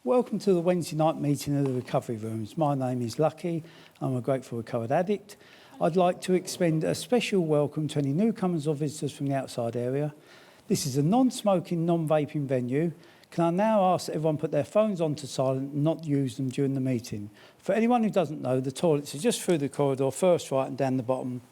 Welcome to the Wednesday night meeting of the recovery rooms. My name is Lucky. I'm a grateful recovered addict. I'd like to extend a special welcome to any newcomers or visitors from the outside area. This is a non-smoking, non-vaping venue. Can I now ask that everyone put their phones onto silent and not use them during the meeting? For anyone who doesn't know, the toilets are just through the corridor, first right and down the bottom.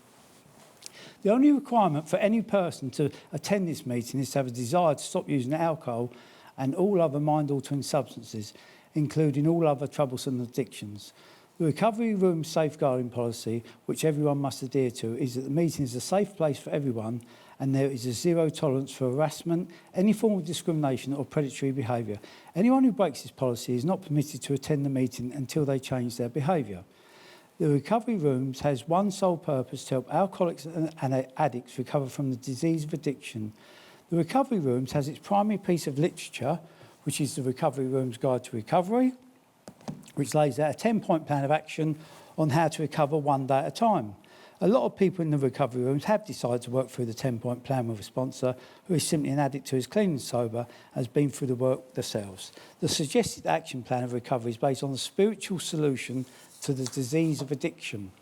The only requirement for any person to attend this meeting is to have a desire to stop using alcohol and all other mind-altering substances, including all other troublesome addictions. The recovery room safeguarding policy, which everyone must adhere to, is that the meeting is a safe place for everyone and there is a zero tolerance for harassment, any form of discrimination or predatory behaviour. Anyone who breaks this policy is not permitted to attend the meeting until they change their behaviour. The recovery rooms has one sole purpose: to help alcoholics and addicts recover from the disease of addiction. The recovery rooms has its primary piece of literature, which is the Recovery Rooms Guide to Recovery, which lays out a 10-point plan of action on how to recover one day at a time. A lot of people in the recovery rooms have decided to work through the 10-point plan with a sponsor who is simply an addict who is clean and sober, has been through the work themselves. The suggested action plan of recovery is based on the spiritual solution to the disease of addiction.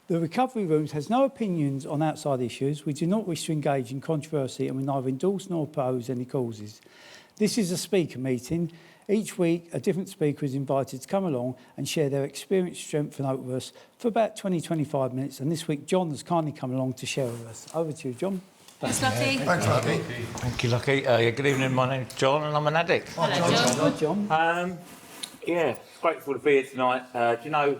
The recovery rooms has no opinions on outside issues. We do not wish to engage in controversy and we neither endorse nor oppose any causes. This is a speaker meeting. Each week, a different speaker is invited to come along and share their experience, strength and hope with us for about 20-25 minutes. And this week, John has kindly come along to share with us. Over to you, John. Thanks, Lucky. Thanks, Lucky. Thank you, Lucky. Good evening, my name's John and I'm an addict. Hello, John. Yeah, grateful to be here tonight. Do you know,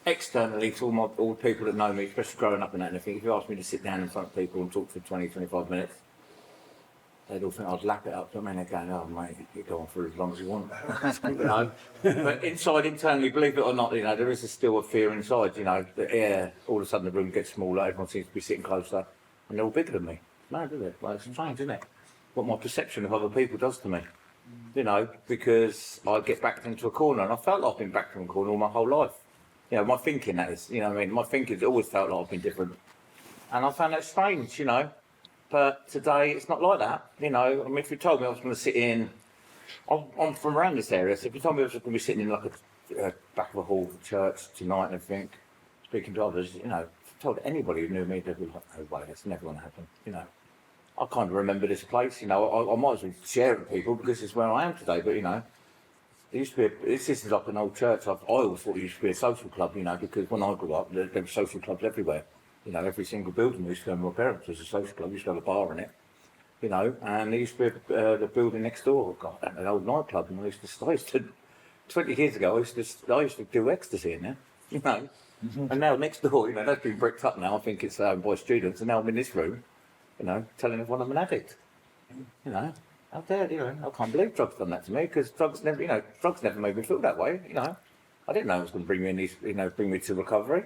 externally, to all the people that know me, especially growing up and that, and everything, if you asked me to sit down in front of people and talk for 20-25 minutes, they'd all think I'd lap it up. I mean, they're going, oh mate, you go on for as long as you want. You know? But internally, believe it or not, you know, there is still a fear inside, you know, that all of a sudden the room gets smaller, everyone seems to be sitting closer, and they're all bigger than me. No, do they? Well, it's strange, isn't it? What my perception of other people does to me. You know, because I get backed into a corner, and I felt like I've been backed into a corner all my whole life. You know, my thinking, that is, you know what I mean? My thinking's always felt like I've been different. And I found that strange, you know. But today, it's not like that, you know. I mean, if you told me I was going to sit in... I'm from around this area, so if you told me I was going to be sitting in like a back of a hall of church tonight and everything, speaking to others, you know, if I told anybody who knew me, they'd be like, no way, that's never going to happen, you know. I kind of remember this place, you know. I might as well share it with people because it's where I am today, but, you know, there used to be this is like an old church. I always thought it used to be a social club, you know, because when I grew up, there were social clubs everywhere. You know, every single building we used to go to my parents was a social club. We used to have a bar in it, you know, and there used to be the building next door, got an old nightclub, and I used to 20 years ago, I used to do ecstasy in there, you know, and now next door, you know, that's been bricked up now. I think it's by students, and now I'm in this room, you know, telling everyone I'm an addict, you know. Out there, you know, I can't believe drugs done that to me because drugs never made me feel that way, you know. I didn't know it was going to bring me to recovery.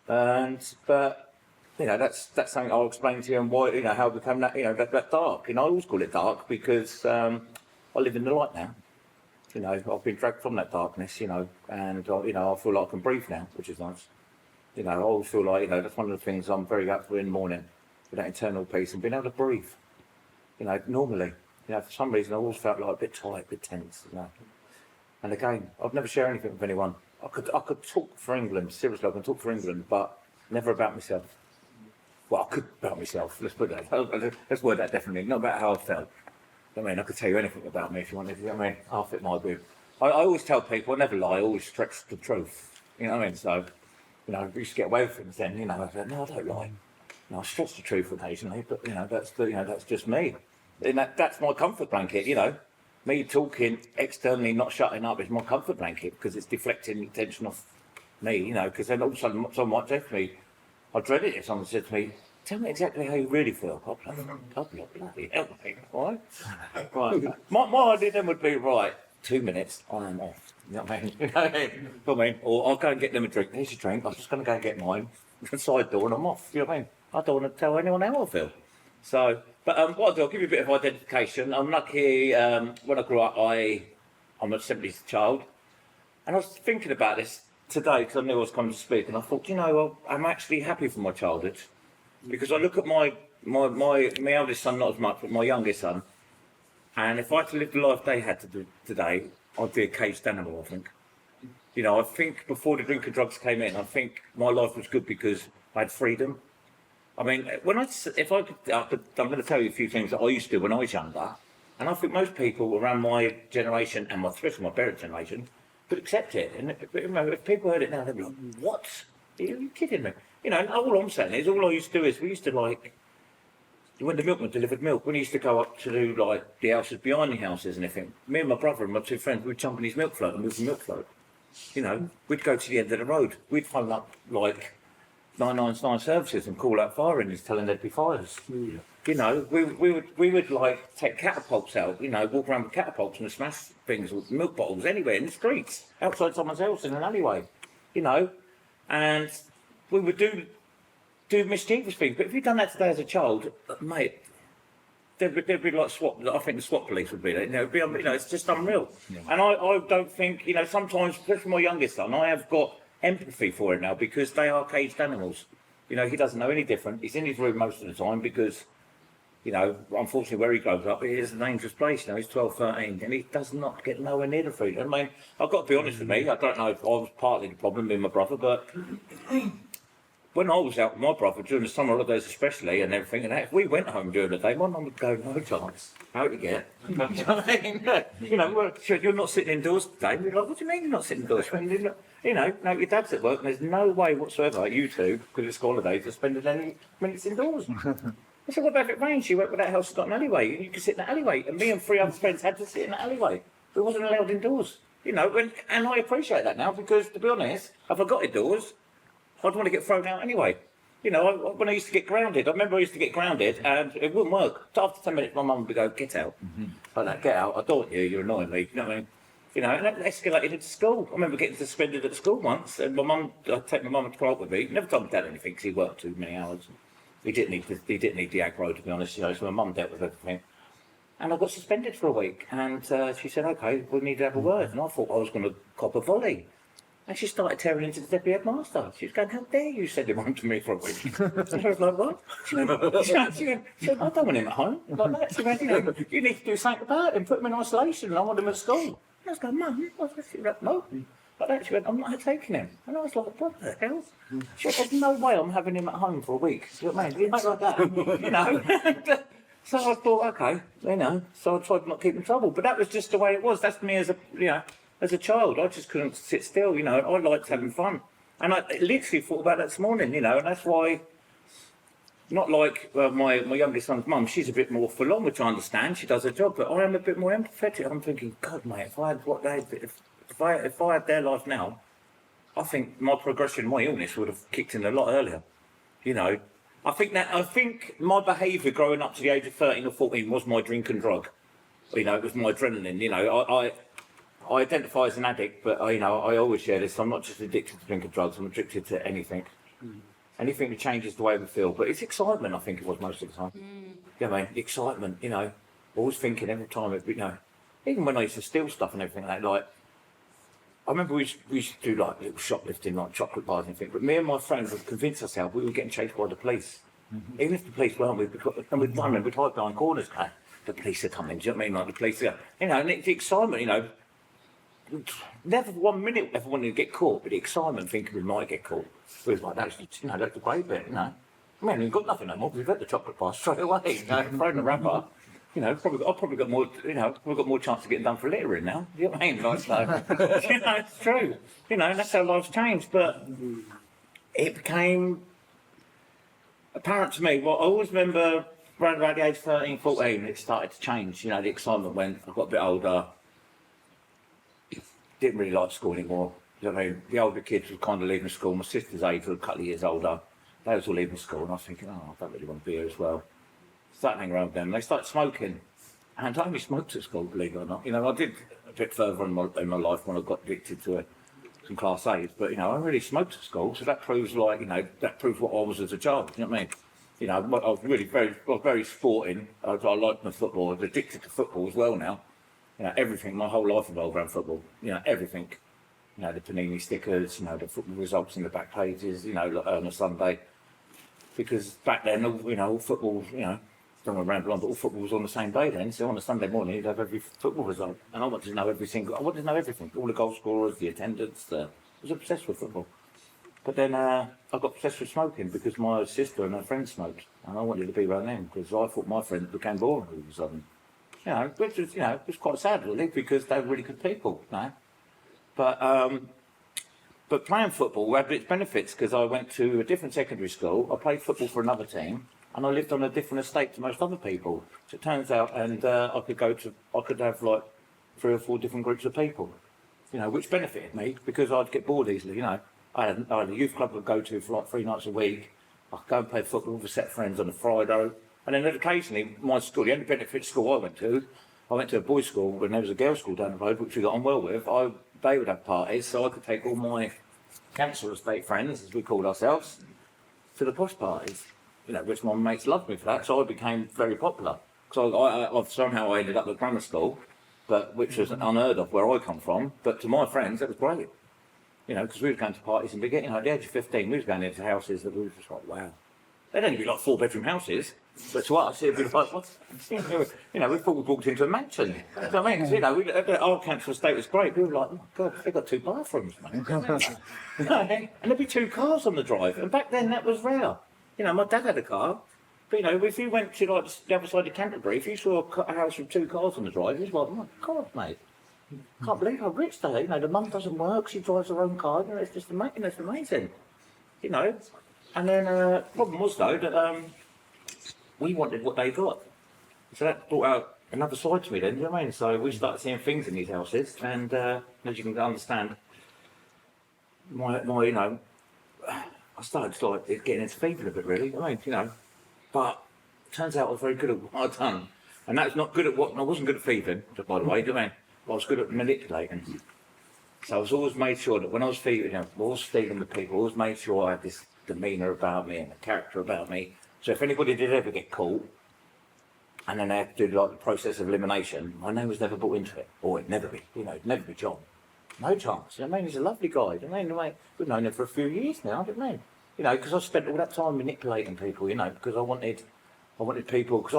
But you know, that's something I'll explain to you and why, you know, how it became that, you know, that dark. You know, I always call it dark because I live in the light now. You know, I've been dragged from that darkness, you know, and you know, I feel like I can breathe now, which is nice. You know, I always feel like, you know, that's one of the things I'm very grateful in the morning, for that internal peace and being able to breathe. You know, normally, you know, for some reason I always felt like a bit tight, a bit tense, you know. And again, I'd never share anything with anyone. I could talk for England, seriously, I can talk for England, but never about myself. Well, I could about myself, let's put that, let's word that definitely, not about how I felt. I mean, I could tell you anything about me if you wanted to, I mean, half it might be. I always tell people, I never lie, I always stretch the truth. You know what I mean? So, you know, we used to get away with things then, you know, I said, no, I don't lie. You know, I stretch the truth occasionally, but, you know, that's just me. And that's my comfort blanket, you know. Me talking externally, not shutting up, is my comfort blanket because it's deflecting the attention off me, you know, because then all of a sudden someone might say to me, I dread it if someone said to me, tell me exactly how you really feel. God bloody hell, mate, right? Right. My idea then would be, right, 2 minutes, I am off. You know what I mean? You know what I mean? Or I'll go and get them a drink. Here's your drink. I'm just going to go and get mine. Side door and I'm off. You know what I mean? I don't want to tell anyone how I feel. So, but what I'll do, I'll give you a bit of identification. I'm lucky, when I grew up, I'm a 70s child. And I was thinking about this today because I knew I was coming to speak. And I thought, you know, well, I'm actually happy for my childhood. Because I look at my eldest son, not as much, but my youngest son. And if I had to live the life they had to do today, I'd be a caged animal, I think. You know, I think before the drink and drugs came in, I think my life was good because I had freedom. I mean, I'm going to tell you a few things that I used to do when I was younger, and I think most people around my generation and especially my parents' generation could accept it. And if people heard it now, they'd be like, "What? Are you kidding me?" You know, and all I'm saying is, all I used to do is we used to like when the milkman delivered milk, when he used to go up to do like the houses behind the houses and everything. Me and my brother and my two friends, we'd jump in his milk float and move the milk float. You know, we'd go to the end of the road. We'd phone up like 999 services and call out fire engines telling there'd be fires. Yeah. You know, we would like take catapults out, you know, walk around with catapults and smash things with milk bottles anywhere in the streets, outside someone's house in an alleyway, you know, and we would do mischievous things. But if you'd done that today as a child, mate, there'd be like SWAT. I think the SWAT police would be there. You know, it's just unreal. Yeah. And I don't think, you know, sometimes, especially my youngest son, I have got empathy for it now because they are caged animals. You know, he doesn't know any different. He's in his room most of the time because, you know, unfortunately where he grows up, it is a dangerous place. You know, he's 12, 13, and he does not get nowhere near the freedom. I mean, I've got to be honest with me. I don't know if I was partly the problem with my brother, but when I was out with my brother during the summer holidays especially and everything, and if we went home during the day, my mum would go, "No chance. How to get?" You know, well, you're not sitting indoors today. We're like, "What do you mean you're not sitting indoors?" You know, no, your dad's at work and there's no way whatsoever you two, because it's holidays, are spending any minutes indoors. I said, "What about if it rains?" She went, "Well, that house has got an alleyway and you can sit in the alleyway." And me and 3 other friends had to sit in the alleyway. We wasn't allowed indoors. You know, and I appreciate that now because, to be honest, if I got indoors, I'd want to get thrown out anyway. You know, when I used to get grounded, I remember I used to get grounded and it wouldn't work. So after 10 minutes, my mum would go, "Get out." Like that, "Get out. I don't want you. You're annoying me." You know what I mean? You know, and that escalated into school. I remember getting suspended at school once, and I'd take my mum to club with me. Never told my dad anything because he worked too many hours. He didn't need the aggro, to be honest. You know, so my mum dealt with everything. And I got suspended for a week, and she said, "Okay, we need to have a word." And I thought I was going to cop a volley. And she started tearing into the deputy headmaster. She was going, "How dare you send him home to me for a week?" And I was like, "What?" She went, "I don't want him at home." Like that. She went, "You need to do something about him, put him in isolation, and I want him at school." And I was going, "Mum," she went, "No." Like that. She went, "I'm not taking him." And I was like, "What the hell?" She went, "There's no way I'm having him at home for a week." You know what I mean? Like that, you know. So I thought, okay, you know, so I tried not to keep in trouble. But that was just the way it was. That's me as a child. I just couldn't sit still, you know. I liked having fun. And I literally thought about that this morning, you know, and that's why, not like my youngest son's mum, she's a bit more full on, which I understand, she does her job, but I am a bit more empathetic. I'm thinking, God, mate, if I had their life now, I think my progression, my illness would have kicked in a lot earlier, you know. I think my behaviour growing up to the age of 13 or 14 was my drink and drug. You know, it was my adrenaline, you know. I identify as an addict, but you know, I always share this. I'm not just addicted to drink and drugs. I'm addicted to anything, anything that changes the way we feel. But it's excitement. I think it was most of the time. Yeah, I mean, excitement. You know, always thinking every time. You know, even when I used to steal stuff and everything like that. Like, I remember we used to do like little shoplifting, like chocolate bars and everything. But me and my friends would convince ourselves we were getting chased by the police. Even if the police weren't, we'd run and we'd hide behind corners. The police are coming. Do you know what I mean? Like the police are, you know, and it's the excitement. You know. Never for 1 minute ever wanted to get caught, but the excitement thinking we might get caught. It was like, that's the great bit, you know. I mean, we've got nothing no more, we've had the chocolate bar straight away, you know, thrown the wrapper. You know, I've probably got more, you know, we've got more chance of getting done for littering now. You know what I mean? Like, so, you know, it's true. You know, that's how life's changed, but it became apparent to me. Well, I always remember around about the age of 13, 14, it started to change. You know, the excitement went, I got a bit older. Didn't really like school anymore. You know what I mean? The older kids were kind of leaving school. My sister's age was a couple of years older. They was all leaving school, and I was thinking, oh, I don't really want to be here as well. Started hanging around with them. They started smoking, and I only smoked at school, believe it or not. You know, I did a bit further in my life when I got addicted to some Class A's, but you know, I really smoked at school, so that proves like, you know, that proves what I was as a child. You know what I mean? You know, I was really very sporting. I liked my football. I was addicted to football as well now. You know, everything, my whole life involved around football. You know, everything. You know, the Panini stickers, you know, the football results in the back pages, you know, like on a Sunday. Because back then, all football, you know, don't want to ramble on, but all football was on the same day then. So on a Sunday morning, you'd have every football result. And I wanted to know I wanted to know everything. All the goal scorers, the attendance, I was obsessed with football. But then I got obsessed with smoking because my sister and her friends smoked. And I wanted to be around them because I thought my friends became boring all of a sudden. You know, which was, it was quite sad really because they were really good people, you know. But playing football had its benefits because I went to a different secondary school, I played football for another team, and I lived on a different estate to most other people. So it turns out, and I could have like 3 or 4 different groups of people, which benefited me because I'd get bored easily, I had a youth club I'd go to for like 3 nights a week. I could go and play football with a set of friends on a Friday. And then occasionally, my school, the only benefit school I went to a boys' school when there was a girls' school down the road, which we got on well with. They would have parties, so I could take all my council estate friends, as we called ourselves, to the posh parties, which my mates loved me for that, so I became very popular. So I've somehow ended up at grammar school, which was unheard of where I come from, but to my friends, that was great. Because we were going to parties and at the age of 15, we was going into houses that we were just like, wow. They'd only be like 4-bedroom houses, but to us, it'd be like, what? We thought we walked into a mansion. You know what I mean? Our council estate was great. We were like, oh my God, they've got 2 bathrooms, mate. And there'd be 2 cars on the drive. And back then, that was rare. My dad had a car. But, if you went to like the other side of Canterbury, if you saw a house with 2 cars on the drive, it was like, oh my God, mate. Can't believe how rich they are. The mum doesn't work, she drives her own car. It's just amazing. It's amazing. And then the problem was, though, that we wanted what they got. So that brought out another side to me then, do you know what I mean? So we started seeing things in these houses, and as you can understand, I started like getting into thieving a bit, really, But it turns out I was very good at what I'd done. And that's not good at I wasn't good at thieving, by the way, do you know what I mean? I was good at manipulating. So I was always made sure that when I was thieving, I was stealing with people, I always made sure I had this demeanour about me and a character about me. So if anybody did ever get caught, and then they had to do like the process of elimination, my name was never brought into it. Or it'd never be, it'd never be John. No chance. You know what I mean? He's a lovely guy. You know what I mean? We've known him for a few years now, don't we? Because I spent all that time manipulating people, because I wanted people, because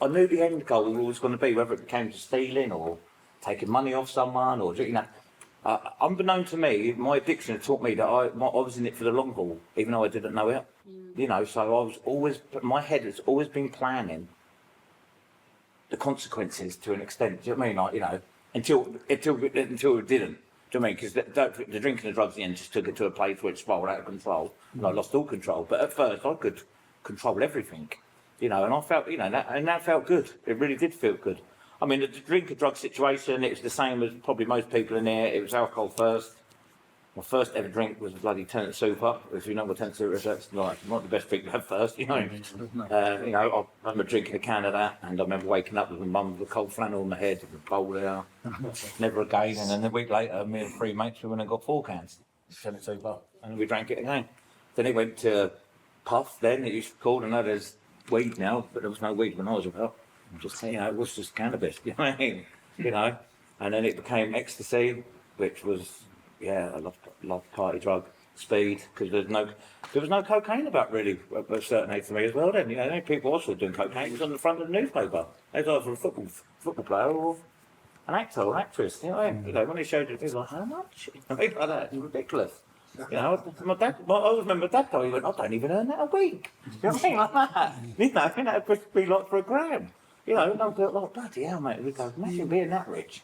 I knew the end goal was going to be, whether it came to stealing or taking money off someone or, unbeknown to me, my addiction had taught me that I was in it for the long haul, even though I didn't know it. So I was always, my head has always been planning the consequences to an extent. Do you know what I mean? Until it didn't. Do you know what I mean? Because the drinking and drugs in the end just took it to a place where it spiraled out of control, and I lost all control. But at first, I could control everything, and I felt, that felt good. It really did feel good. I mean, the drink and drug situation, it was the same as probably most people in there. It was alcohol first. My first ever drink was a bloody Tenant Super. If you know what Tenant Super is, that's not the best drink to have first, I remember drinking a can of that, and I remember waking up with my mum with a cold flannel on my head, with a bowl there. Never again. And then a week later, me and 3 mates, we went and got 4 cans of Tenant Super, and we drank it again. Then it went to Puff, then it used to be called. I know there's weed now, but there was no weed when I was about. Just, it was just cannabis, you know what I mean? And then it became ecstasy, which was, I loved party drug, speed, because there was no cocaine about really at a certain age for me as well then. The only people I saw doing cocaine was on the front of the newspaper. They was either a football player or an actor or actress, when they showed it, it was like, how much? Like that, it's ridiculous. My dad, I always remember Dad told me, he went, I don't even earn that a week. You know what I mean? Like that. I think that would be like for a gram. And I thought, like, bloody hell, mate, we go, imagine being that rich.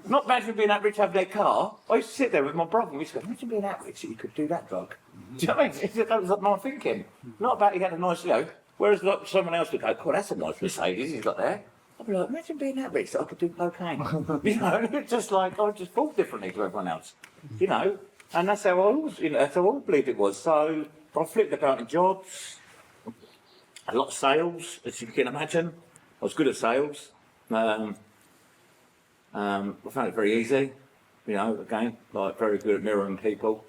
Not imagine being that rich, have their car. I used to sit there with my brother and we used to go, imagine being that rich that you could do that drug. Do you know what I mean? That was my thinking. Not about he had a nice, whereas like, someone else would go, cool, that's a nice Mercedes he's got there. I'd be like, imagine being that rich that I could do cocaine. It's just like, I just thought differently to everyone else. And that's how I always, that's how I believed it was. So I flipped about in jobs, a lot of sales, as you can imagine. I was good at sales. I found it very easy, again, like very good at mirroring people.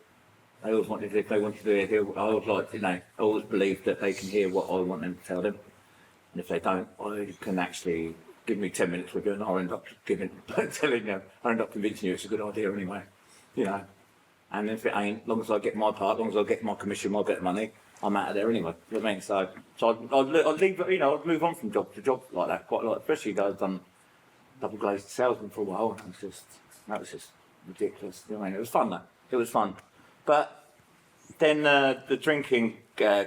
They always wanted, if they wanted to hear, I always like, I always believed that they can hear what I want them to tell them. And if they don't, I can actually give me 10 minutes with you and I'll end up telling you, I'll end up convincing you it's a good idea anyway, And if it ain't, as long as I get my part, as long as I get my commission, my bit of money, I'm out of there anyway. You know what I mean? So I'd leave, you know, I'd move on from job to job like that quite a lot, especially though I've done double glazed salesman for a while. That was just ridiculous. You know what I mean? It was fun though. It was fun. But then the drinking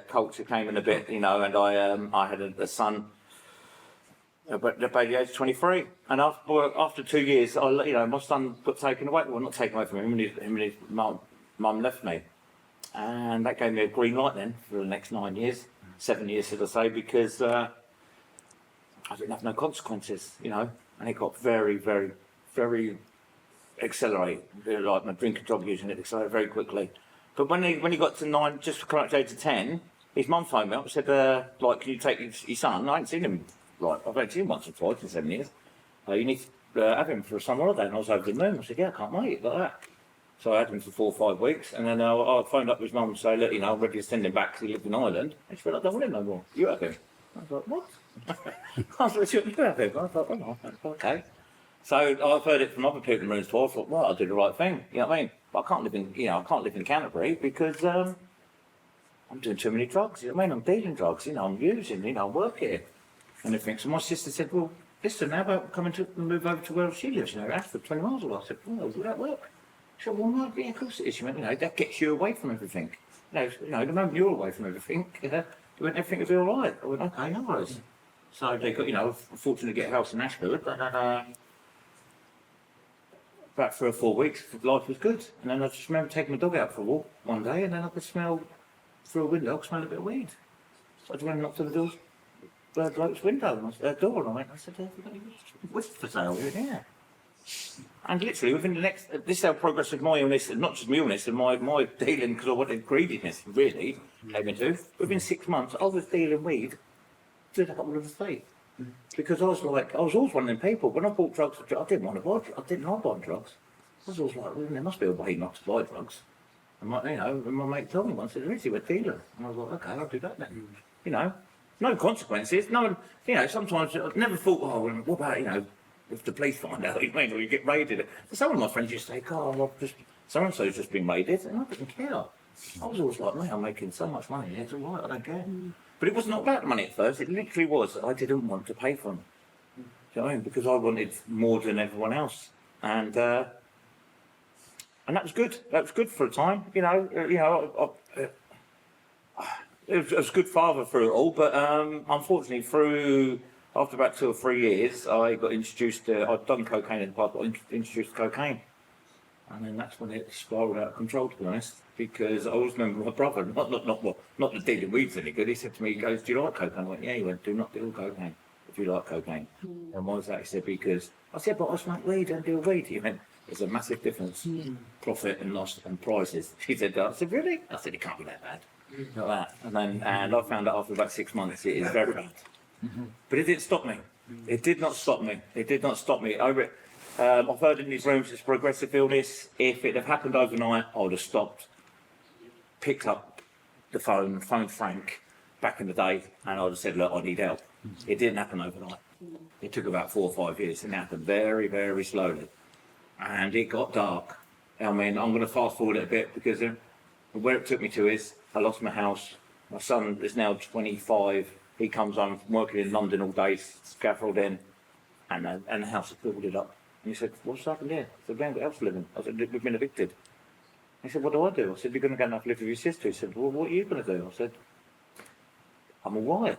culture came in a bit, you know, and I had a son about the age of 23, and after 2 years, you know, my son got taken away. Well, not taken away from him. Him and his mum left me, and that gave me a green light then for the next 9 years, 7 years, should I say, because I didn't have no consequences, you know, and it got very, very, very accelerated. Like my drink and drug using it accelerated very quickly. But when he got to 9, just to correct age of 10, his mum phoned me up and said, like, can you take your son? I ain't seen him. Like, I've only seen him once or twice in 7 years. You need to have him for a summer holiday. And I was over the moon. I said, yeah, I can't wait, like that. So I had him for 4 or 5 weeks. And then I phoned up his mum and said, look, you know, I'm ready to send him back because he lived in Ireland. And she said, I don't want him no more. You have him. I was like, what? I was like, you have him. I thought, oh, okay. So I've heard it from other people in the room before. I thought, well, I'll do the right thing. You know what I mean? But I can't live in, you know, I can't live in Canterbury because I'm doing too many drugs. You know what I mean? I'm dealing drugs. You know, I'm using. You know, I work here and everything. So my sister said, well, listen, how about coming to move over to where she lives? You know, Ashford, 20 miles away. I said, well, will that work? She said, well, no, yeah, of course it is. She went, you know, that gets you away from everything. You know, the moment you're away from everything, everything will be all right. I went, okay, no worries. So they got, you know, fortunate to get a house in Ashford, but about 3 or 4 weeks, life was good. And then I just remember taking my dog out for a walk one day, and then I could smell through a window, I could smell a bit of weed. So I just went and knocked on the bloke's window, and door, and I said, have you got any weed for sale? He went, yeah. And literally within the next, this is how progress of my illness, and not just my illness, and my dealing, because I wanted greediness, really, came into. Within 6 months, I was dealing weed to the whole of the state. Because I was always one of them people, when I bought drugs, I didn't want to buy drugs, I didn't like buying drugs. I was always like, well, there must be a way not to buy drugs. And my mate told me once, there is, you're a dealer. And I was like, okay, I'll do that then. You know, no consequences, no one, you know, sometimes I never thought, oh, well, what about, you know, if the police find out, you mean, or you get raided. Some of my friends used to say, oh, so-and-so's just been raided, and I didn't care. I was always like, mate, I'm making so much money, it's all right, I don't care. But it was not about the money at first, it literally was, I didn't want to pay for them. Do you know what I mean? Because I wanted more than everyone else. And that was good. That was good for a time, you know, it was good father through it all, but unfortunately after about 2 or 3 years, I got introduced to, I'd done cocaine in the past, but introduced to cocaine. And then that's when it spiralled out of control, to be honest, because I always remember my brother, not the dealing weeds any good, he said to me, he goes, do you like cocaine? I went, yeah, he went, do not deal cocaine if you like cocaine. And why was that? He said, because, I said, but I smoke weed, don't deal weed. He went, there's a massive difference, profit and loss and prices. He said, I said, really? I said, it can't be that bad. Like that. And I found out after about 6 months, it is very bad. But it didn't stop me. It did not stop me. It did not stop me. I've heard in these rooms it's progressive illness. If it had happened overnight, I would have stopped, picked up the phoned Frank back in the day, and I would have said, look, I need help. It didn't happen overnight. It took about 4 or 5 years. It happened very, very slowly. And it got dark. I mean, I'm going to fast forward it a bit because where it took me to is I lost my house. My son is now 25. He comes home from working in London all day, scaffolding, and the house had builded up. And he said, what's happened here? I said, we haven't got else living. I said, we've been evicted. He said, what do I do? I said, you're going to go and have to live with your sister. He said, well, what are you going to do? I said, I'm all right.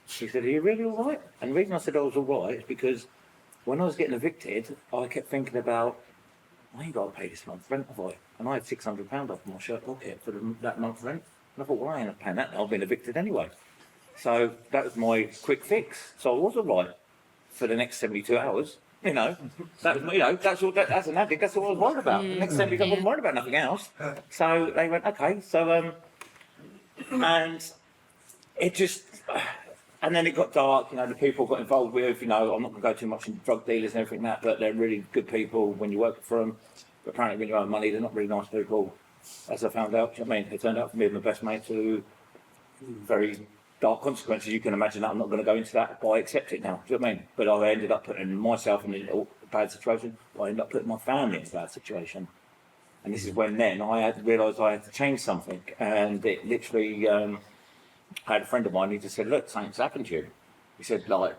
He said, are you really all right? And the reason I said I was all right is because when I was getting evicted, I kept thinking about, I ain't got to pay this month's rent, have I? And I had £600 off my shirt pocket for that month's rent. And I thought, well, I ain't paying that. I've been evicted anyway. So that was my quick fix. So I was all right for the next 72 hours. You know, that was, you know, that's an addict. That's all I was worried about. The next 72 hours, I wasn't worried about nothing else. So they went, okay. So, and it just, and then it got dark. You know, the people got involved with, you know, I'm not going to go too much into drug dealers and everything like that, but they're really good people when you work for them. But apparently when you own money, they're not really nice people. As I found out, I mean, it turned out for me and my best mate to very dark consequences. You can imagine that. I'm not going to go into that, but I accept it now. Do you know what I mean? But I ended up putting myself in a bad situation. I ended up putting my family in a bad situation. And this is when then I had realised I had to change something. And it literally, I had a friend of mine, he just said, look, something's happened to you. He said, like,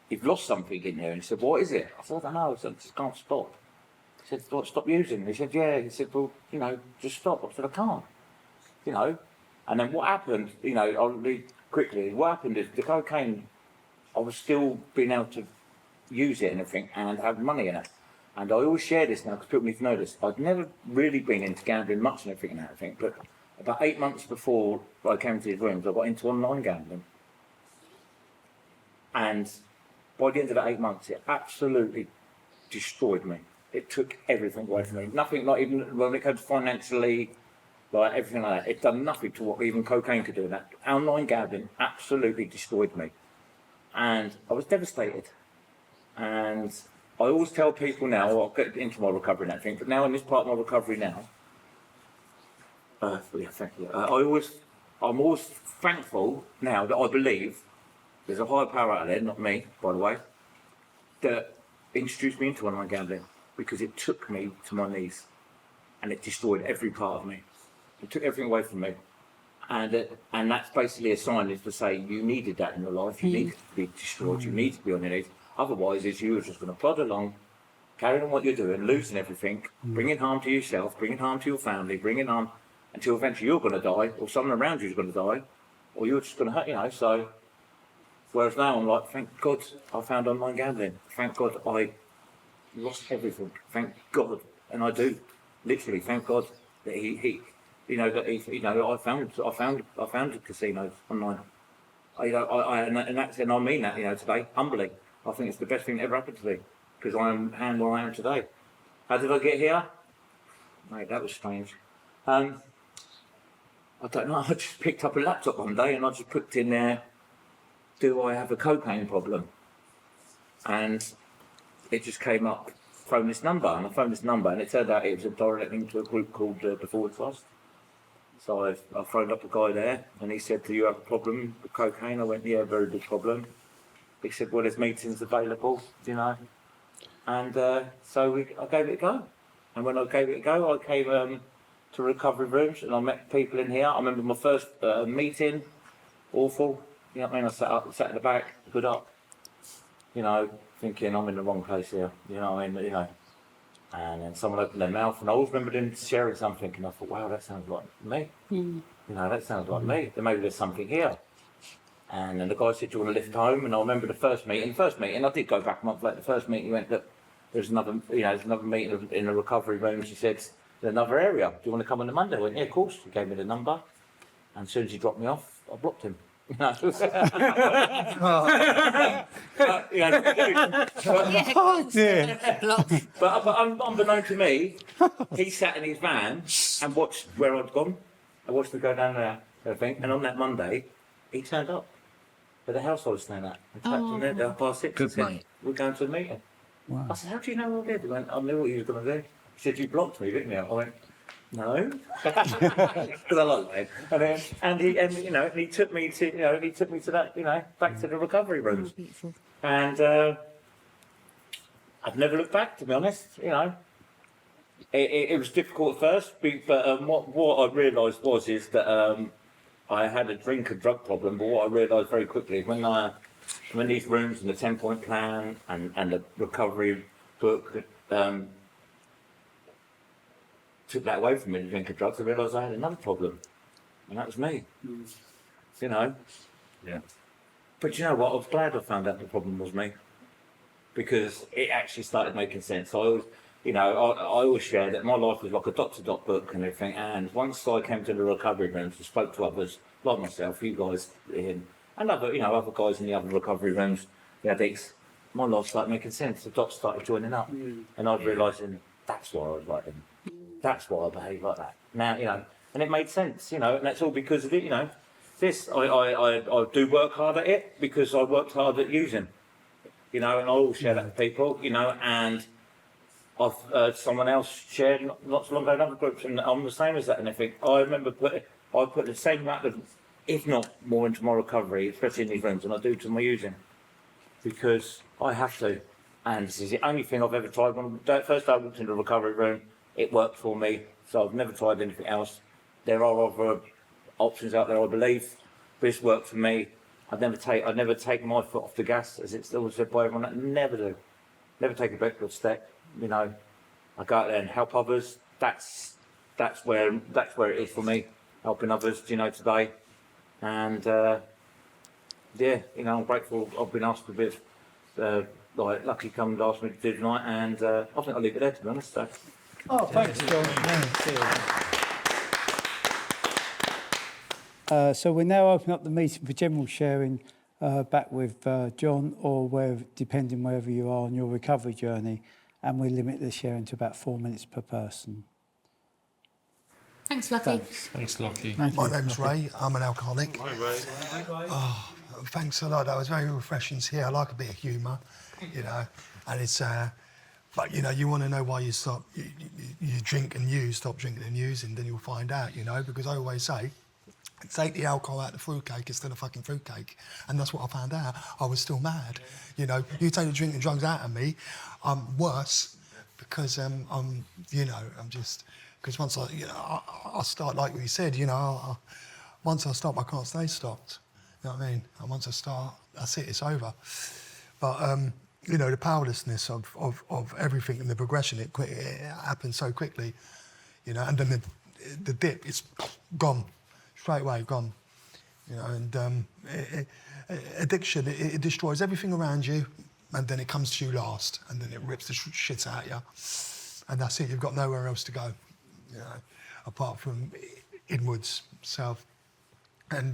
you've lost something in here. And he said, what is it? I said, I don't know. I said, I just can't stop. He said, what, stop using? He said, yeah. He said, well, you know, just stop. I said, I can't. You know. And then what happened, you know, I'll read quickly, what happened is the cocaine, I was still being able to use it and everything and have money in it. And I always share this now because people need to know this. I'd never really been into gambling much and everything and everything, but about 8 months before I came into these rooms, I got into online gambling. And by the end of that 8 months, it absolutely destroyed me. It took everything away from me. Nothing, not even when it comes financially, like everything like that. It done nothing to what even cocaine could do. That online gambling absolutely destroyed me. And I was devastated. And I always tell people now, I'll get into my recovery and everything, but now in this part of my recovery now, thank you. I'm always thankful now that I believe there's a higher power out there, not me, by the way, that introduced me into online gambling because it took me to my knees and it destroyed every part of me. It took everything away from me. And that's basically a sign is to say you needed that in your life, you needed to be destroyed, you need to be on your knees. Otherwise, you were just going to plod along, carrying on what you're doing, losing everything, bringing harm to yourself, bringing harm to your family, bringing harm until eventually you're going to die, or someone around you is going to die, or you're just going to hurt, you know. So, whereas now I'm like, thank God I found online gambling. Thank God I lost everything. Thank God, and I do literally thank God that he you know, that he, you know, I found the casinos online. And I mean that, you know, today, humbly. I think it's the best thing that ever happened to me because I am where I am today. How did I get here? Mate, that was strange. I don't know. I just picked up a laptop one day and I just put in there, do I have a cocaine problem? And it just came up, phone this number. And I phoned this number and it turned out it was a direct link to a group called the Forward Trust. So I phoned up a guy there and he said, do you have a problem with cocaine? I went, yeah, very big problem. He said, well, there's meetings available, you know. And so I gave it a go. And when I gave it a go, I came to recovery rooms and I met people in here. I remember my first meeting, awful. You know what I mean? I sat in the back, good up, you know, thinking I'm in the wrong place here. You know what I mean? You know. And then someone opened their mouth and I always remember them sharing something and I thought, wow, that sounds like me. You know, that sounds like me. Then maybe there's something here. And then the guy said, do you want to lift home? And I remember the first meeting, I did go back a month later, the first meeting, he went, look, there's another meeting in the recovery room. She said, there's another area. Do you want to come on the Monday? I went, yeah, of course. He gave me the number. And as soon as he dropped me off, I blocked him. But unbeknown to me, he sat in his van and watched where I'd gone. I watched him go down there, everything. And on that Monday, he turned up. But the house I was staying at. I tapped him there, 6:30. Good mate. We're going to a meeting. Wow. I said, how do you know what I did? He went, I knew what he was going to do. He said, you blocked me, didn't you? I went, no. Because I like that. And he took me to, that, you know, back to the recovery rooms. And I've never looked back, to be honest, you know. It was difficult at first, but what I realised is that I had a drink and drug problem, but what I realised very quickly, when these rooms and the 10-point plan and the recovery book took that away from me, the drink and drugs, I realised I had another problem, and that was me. You know? Yeah. But you know what, I was glad I found out the problem was me, because it actually started making sense. I always share that my life was like a dot-to-dot book and everything, and once I came to the recovery rooms and spoke to others, like myself, you guys, and other guys in the other recovery rooms, the addicts, my life started making sense. The dots started joining up, and I was realising that's why I was like them. That's why I behave like that. Now, you know, and it made sense, you know, and that's all because of it, you know. I do work hard at it because I worked hard at using, you know, and I always share that with people, you know, and someone else shared not so long ago in other groups, and I'm the same as that. And I think I remember I put the same amount of, if not more, into my recovery, especially in these rooms, than I do to my using, because I have to. And this is the only thing I've ever tried. When first I walked into the recovery room, it worked for me, so I've never tried anything else. There are other options out there, I believe, this worked for me. I'd never take my foot off the gas, as it's always said by everyone. I never do. Never take a backward step. You know, I go out there and help others. That's where it is for me, helping others. You know, today, and yeah, you know, I'm grateful. I've been asked to be, like, lucky come and asked me to do tonight, and I think I'll leave it there, to be honest. So. Oh, thanks, John. So we'll now open up the meeting for general sharing back with John, or depending wherever you are on your recovery journey, and we limit the sharing to about 4 minutes per person. Thanks, Lucky. Thanks, Lucky. My name's Ray. I'm an alcoholic. Hi, Ray. Oh, thanks a lot. That was very refreshing to hear. I like a bit of humour, you know, and it's. But you know, you want to know why you stop. You drink and use. Stop drinking and using, then you'll find out. You know, because I always say, take the alcohol out of the fruitcake instead of fucking fruitcake, and that's what I found out. I was still mad. You know, you take the drink and drugs out of me, I'm worse because you know, I'm just. Because once I start, like we said, you know, once I stop, I can't stay stopped. You know what I mean? And once I start, that's it, it's over. But, you know, the powerlessness of everything and the progression, it happens so quickly, you know, and then the dip, it's gone, straight away, gone. You know, and addiction, it destroys everything around you, and then it comes to you last, and then it rips the shit out of you. And that's it, you've got nowhere else to go. You know, apart from inwards, self, and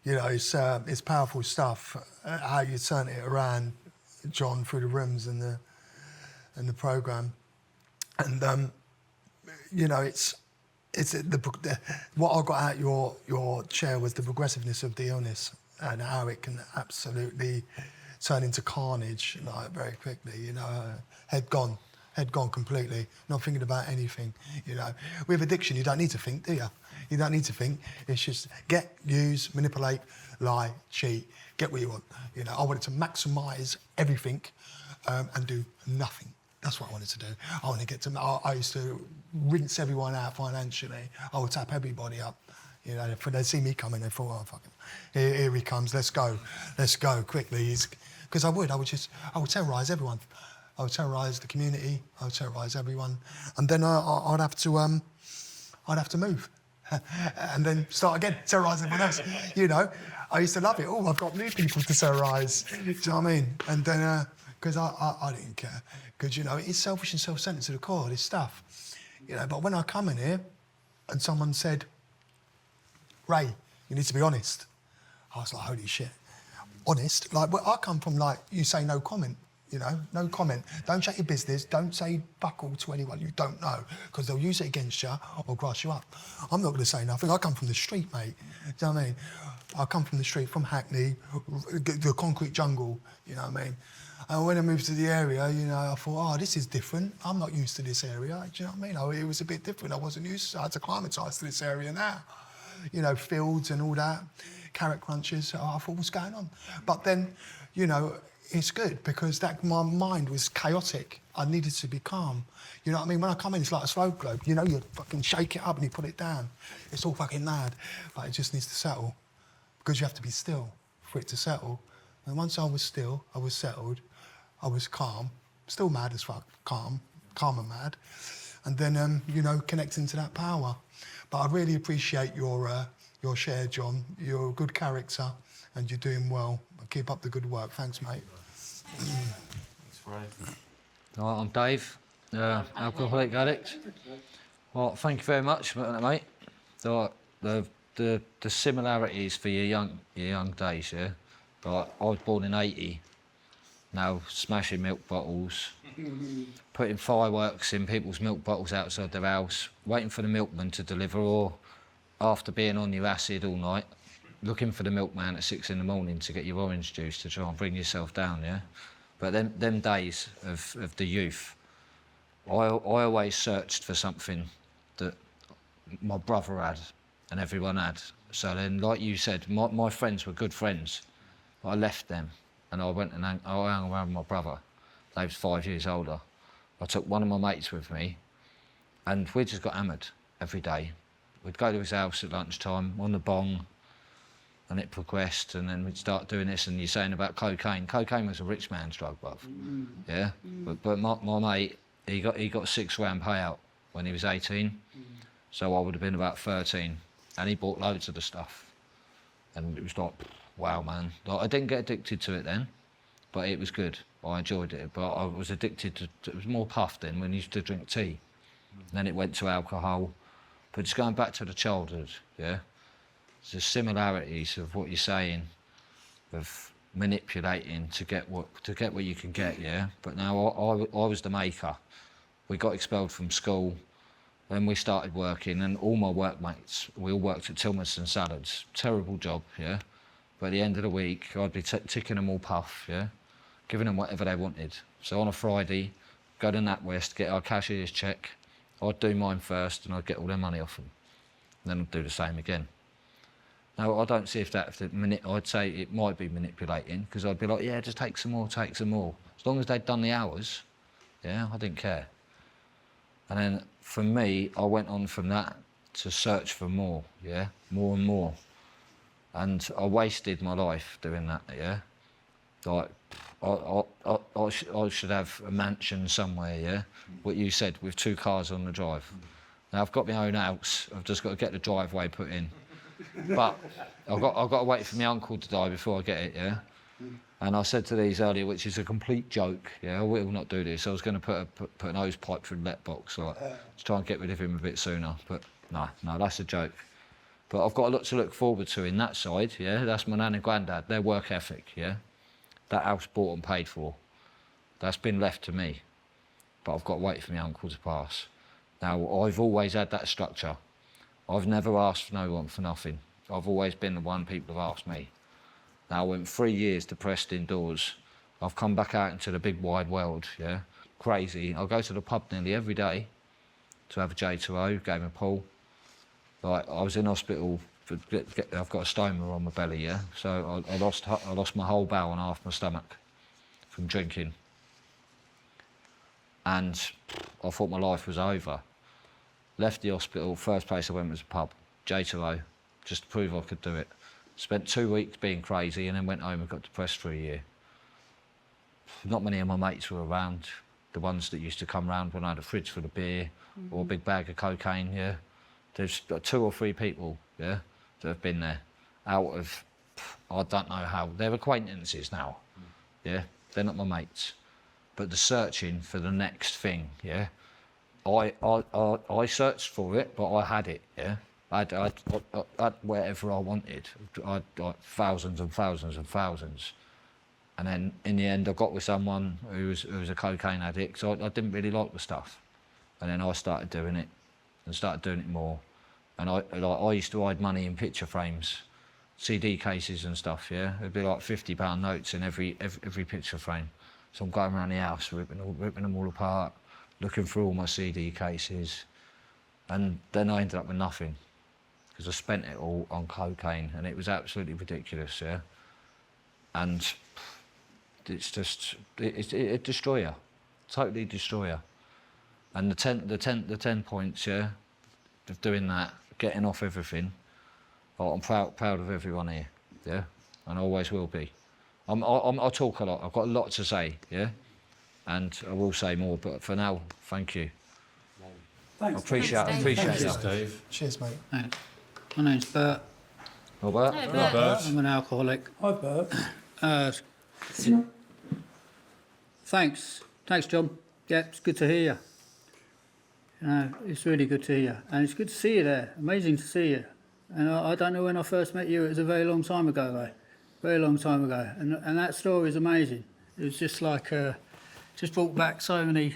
you know, it's powerful stuff. How you turn it around, John, through the rooms and the program, and you know, it's what I got out your chair was the progressiveness of the illness and how it can absolutely turn into carnage, like very quickly. You know, head gone completely, not thinking about anything, you know. With addiction, you don't need to think, do you? You don't need to think. It's just get, use, manipulate, lie, cheat, get what you want. You know, I wanted to maximise everything and do nothing. That's what I wanted to do. I want to get to, I used to rinse everyone out financially. I would tap everybody up. You know, if they see me coming, they thought, oh, fucking, here he comes, let's go quickly. Because I would terrorise everyone. I would terrorise the community. I would terrorise everyone, and then I'd have to move, and then start again, terrorise everyone else. You know, I used to love it. Oh, I've got new people to terrorise. Do you know what I mean? And then because I didn't care, because you know it's selfish and self-centred to the core. This stuff, you know. But when I come in here, and someone said, "Ray, you need to be honest," I was like, "Holy shit, honest!" Like, well, I come from like you say no comment. You know, no comment. Don't chat your business. Don't say fuck all to anyone you don't know, because they'll use it against you or grass you up. I'm not going to say nothing. I come from the street, mate. Do you know what I mean? I come from the street, from Hackney, the concrete jungle. You know what I mean? And when I moved to the area, you know, I thought, oh, this is different. I'm not used to this area. Do you know what I mean? It was a bit different. I wasn't used to it. I had to acclimatise to this area now. You know, fields and all that, carrot crunches. I thought, what's going on? But then, you know, it's good because my mind was chaotic. I needed to be calm. You know what I mean? When I come in, it's like a slow globe. You know, you fucking shake it up and you put it down. It's all fucking mad, but it just needs to settle because you have to be still for it to settle. And once I was still, I was settled, I was calm, still mad as fuck, calm and mad. And then, you know, connecting to that power. But I really appreciate your share, John. You're a good character and you're doing well. Keep up the good work. Thanks, mate. Thanks, Ray. Right, I'm Dave, alcoholic addict. Well, thank you very much, mate. The similarities for your young days, yeah. Like, I was born in '80. Now smashing milk bottles, putting fireworks in people's milk bottles outside their house, waiting for the milkman to deliver, or after being on your acid all night, looking for the milkman at 6 a.m. to get your orange juice to try and bring yourself down, yeah? But them days of the youth, I always searched for something that my brother had and everyone had. So then, like you said, my friends were good friends, but I left them and I went and I hung around with my brother. They was 5 years older. I took one of my mates with me and we just got hammered every day. We'd go to his house at lunchtime, on the bong, and it progressed, and then we'd start doing this. And you're saying about cocaine. Cocaine was a rich man's drug, bruv. Yeah, but my mate, he got a £6 payout when he was 18, so I would have been about 13, and he bought loads of the stuff, and it was like, wow, man. Like, I didn't get addicted to it then, but it was good. I enjoyed it, but I was addicted to it was more puff then when you used to drink tea. And then it went to alcohol. But just going back to the childhood, yeah, there's similarities of what you're saying, of manipulating to get what you can get, yeah. But now I was the maker. We got expelled from school, then we started working, and all my workmates, we all worked at Tillman's and Salads. Terrible job, yeah. But at the end of the week, I'd be ticking them all puff, yeah, giving them whatever they wanted. So on a Friday, go to NatWest, get our cashier's check. I'd do mine first, and I'd get all their money off them. And then I'd do the same again. Now, I don't see if I'd say it might be manipulating, because I'd be like, yeah, just take some more, take some more. As long as they'd done the hours, yeah, I didn't care. And then, for me, I went on from that to search for more, yeah, more and more. And I wasted my life doing that, yeah. Like, I should have a mansion somewhere, yeah. What you said, with 2 cars on the drive. Now I've got my own house. I've just got to get the driveway put in. But I've got to wait for my uncle to die before I get it, yeah. And I said to these earlier, which is a complete joke, yeah. I will not do this. I was going to put an hose pipe through the letterbox, like, to try and get rid of him a bit sooner. But no, that's a joke. But I've got a lot to look forward to in that side, yeah. That's my nan and granddad. Their work ethic, yeah. That house bought and paid for. That's been left to me. But I've got to wait for my uncle to pass. Now, I've always had that structure. I've never asked no one for nothing. I've always been the one people have asked me. Now, I went 3 years depressed indoors. I've come back out into the big wide world, yeah. Crazy. I go to the pub nearly every day to have a J2O, game of pool. Like, I was in hospital. I've got a stoma on my belly, yeah. So I lost my whole bowel and half my stomach from drinking. And I thought my life was over. Left the hospital. First place I went was a pub, J2O, just to prove I could do it. Spent 2 weeks being crazy, and then went home and got depressed for a year. Not many of my mates were around. The ones that used to come round when I had a fridge full of beer or a big bag of cocaine, yeah. There's 2 or 3 people, yeah, that have been there, out of, I don't know how, they're acquaintances now, yeah, they're not my mates, but the searching for the next thing, yeah, I searched for it, but I had it, yeah, I had wherever I wanted, I had thousands and thousands and thousands, and then in the end I got with someone who was a cocaine addict, so I didn't really like the stuff, and then I started doing it, and started doing it more. And I used to hide money in picture frames, CD cases and stuff, yeah? It'd be like £50 notes in every picture frame. So I'm going around the house, ripping them all apart, looking through all my CD cases. And then I ended up with nothing, because I spent it all on cocaine, and it was absolutely ridiculous, yeah? And it's just, it's a destroyer, totally destroyer. And the 10 points, yeah, of doing that, getting off everything. Oh, I'm proud of everyone here, yeah, and I always will be. I talk a lot. I've got a lot to say, yeah, and I will say more. But for now, thank you. Thanks. I appreciate Cheers, that. Dave. Cheers, mate. Thanks. My name's Bert. Robert? Hello, Bert. I'm an alcoholic. Hi, Bert. Thanks, John. Yeah, it's good to hear you. It's really good to hear you. And it's good to see you there. Amazing to see you. And I don't know when I first met you. It was a very long time ago, though. Very long time ago. And that story is amazing. It was just like, just brought back so many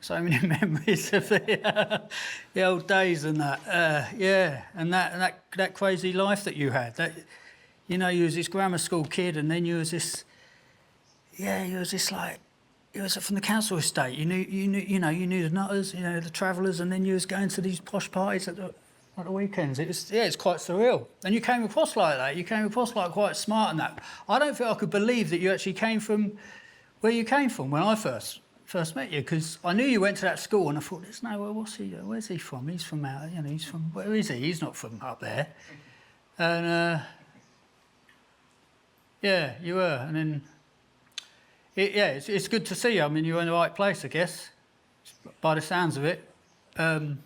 memories of the old days and that. Yeah, and that crazy life that you had. That, you know, you was this grammar school kid, and then you was this like, you was from the council estate. You knew the nutters, you know, the travellers, and then you was going to these posh parties at the weekends. It's quite surreal. And you came across like that. You came across like quite smart and that. I don't think I could believe that you actually came from where you came from when I first met you, because I knew you went to that school, and I thought, there's no way. Where's he from? He's from out. You know, he's from. Where is he? He's not from up there. And Yeah, you were. And then, it's good to see you. I mean, you're in the right place, I guess, by the sounds of it. Who'd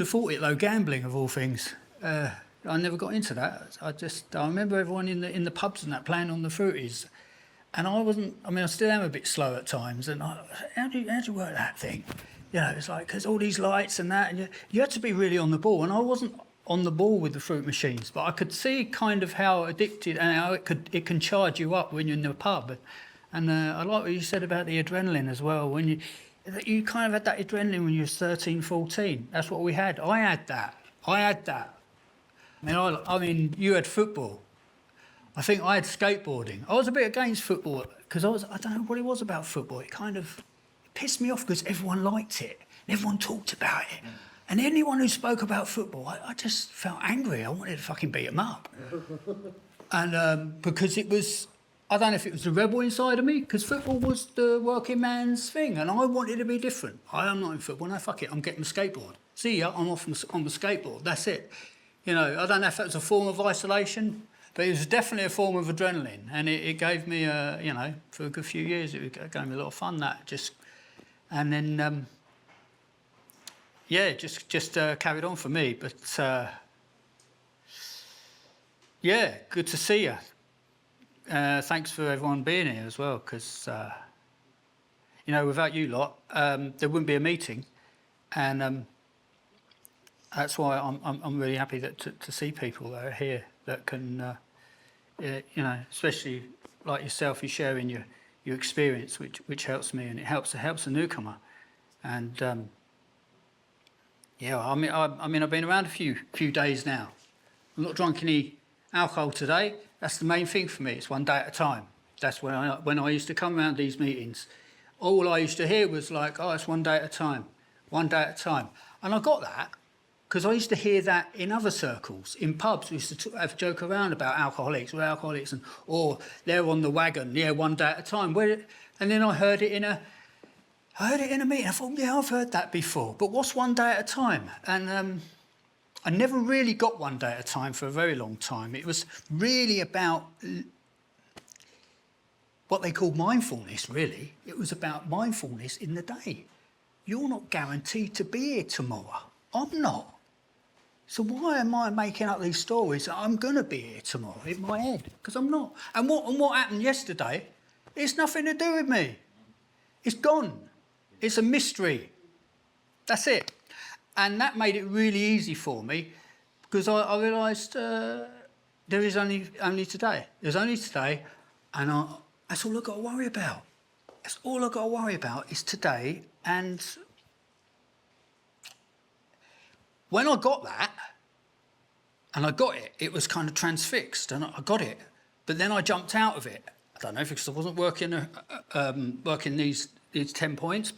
have thought it, though, gambling of all things. I never got into that. I remember everyone in the pubs and that playing on the fruities. And I still am a bit slow at times. And how do you work that thing? You know, it's like, because all these lights and that, and you had to be really on the ball. And I wasn't on the ball with the fruit machines, but I could see kind of how addicted and how it can charge you up when you're in the pub. And I like what you said about the adrenaline as well. When you kind of had that adrenaline when you were 13, 14. That's what we had. I had that. I mean, you had football. I think I had skateboarding. I was a bit against football because I don't know what it was about football. It kind of pissed me off because everyone liked it. And everyone talked about it. And anyone who spoke about football, I just felt angry. I wanted to fucking beat them up. And because it was, I don't know if it was the rebel inside of me, because football was the working man's thing, and I wanted to be different. I am not in football. No, fuck it. I'm getting a skateboard. See ya. I'm off on the skateboard. That's it. You know, I don't know if that was a form of isolation, but it was definitely a form of adrenaline, and it gave me, for a good few years, it gave me a lot of fun. And then, just carried on for me. But good to see you. Thanks for everyone being here as well, because without you lot, there wouldn't be a meeting, and that's why I'm really happy to see people that are here that can, especially like yourself, you sharing your experience, which helps me, and it helps a newcomer, and I've been around a few days now. I'm not drunk any alcohol today. That's the main thing for me. It's one day at a time. That's when I used to come around these meetings. All I used to hear was like, oh, it's one day at a time, one day at a time. And I got that because I used to hear that in other circles, in pubs. We used to have a joke around about alcoholics, or they're on the wagon, one day at a time. And then I heard it in a meeting. I thought, yeah, I've heard that before. But what's one day at a time? And I never really got one day at a time for a very long time. It was really about what they call mindfulness, really. It was about mindfulness in the day. You're not guaranteed to be here tomorrow. I'm not. So why am I making up these stories that I'm going to be here tomorrow in my head? Because I'm not. And what happened yesterday, it's nothing to do with me. It's gone. It's a mystery. That's it. And that made it really easy for me because I realised there is only today. There's only today, and that's all I've got to worry about. That's all I've got to worry about is today. And when I got that, and I got it, it was kind of transfixed, and I got it. But then I jumped out of it. I don't know if because I wasn't working these 10 points,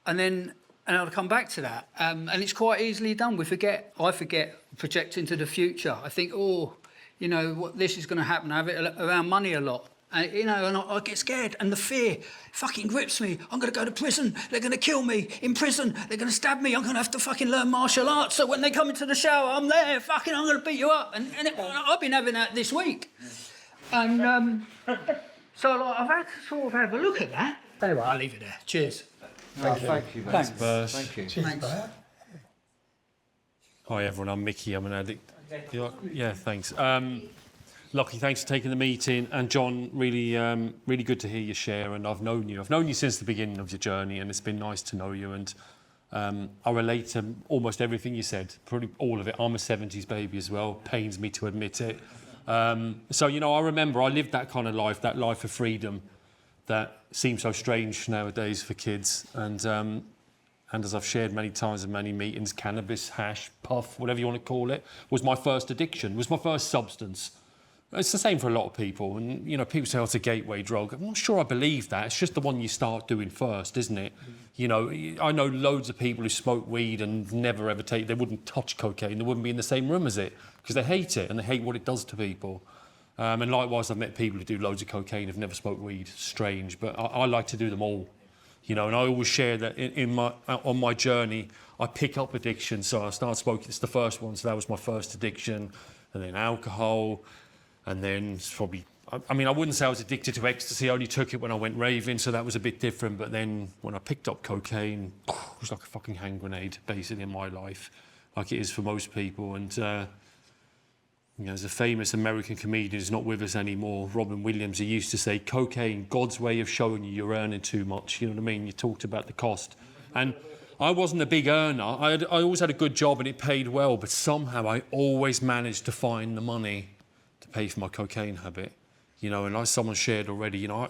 and I'll come back to that. And it's quite easily done. I forget, project into the future. I think, what this is going to happen. I have it around money a lot. And I get scared, and the fear fucking grips me. I'm going to go to prison. They're going to kill me in prison. They're going to stab me. I'm going to have to fucking learn martial arts. So when they come into the shower, I'm there. Fucking, I'm going to beat you up. And I've been having that this week. And so I've had to sort of have a look at that. Anyway, I'll leave it there. Cheers. Thank you, Thanks. Thank you. Thanks. Hi everyone, I'm Mickey, I'm an addict. Yeah, thanks. Lockie, thanks for taking the meeting, and John, really good to hear you share, and I've known you since the beginning of your journey, and it's been nice to know you, and I relate to almost everything you said, probably all of it. I'm a 70s baby as well, pains me to admit it. So, I remember I lived that kind of life, that life of freedom that seems so strange nowadays for kids, and as I've shared many times in many meetings, cannabis, hash, puff, whatever you want to call it, was my first addiction, was my first substance. It's the same for a lot of people, and people say, oh, it's a gateway drug. I'm not sure I believe that. It's just the one you start doing first, isn't it? I know loads of people who smoke weed and never ever they wouldn't touch cocaine, they wouldn't be in the same room as it, because they hate it, and they hate what it does to people. And likewise, I've met people who do loads of cocaine, have never smoked weed. Strange, but I like to do them all. And I always share that on my journey, I pick up addiction. So I started smoking, it's the first one, so that was my first addiction. and then alcohol, and then probably, I mean, I wouldn't say I was addicted to ecstasy. I only took it when I went raving, so that was a bit different. But then when I picked up cocaine, it was like a fucking hand grenade, basically, in my life, like it is for most people. And you know, there's a famous American comedian who's not with us anymore, Robin Williams. He used to say, "Cocaine, God's way of showing you you're earning too much." You know what I mean? You talked about the cost, and I wasn't a big earner. I always had a good job and it paid well, but somehow I always managed to find the money to pay for my cocaine habit. You know, and like someone shared already, you know,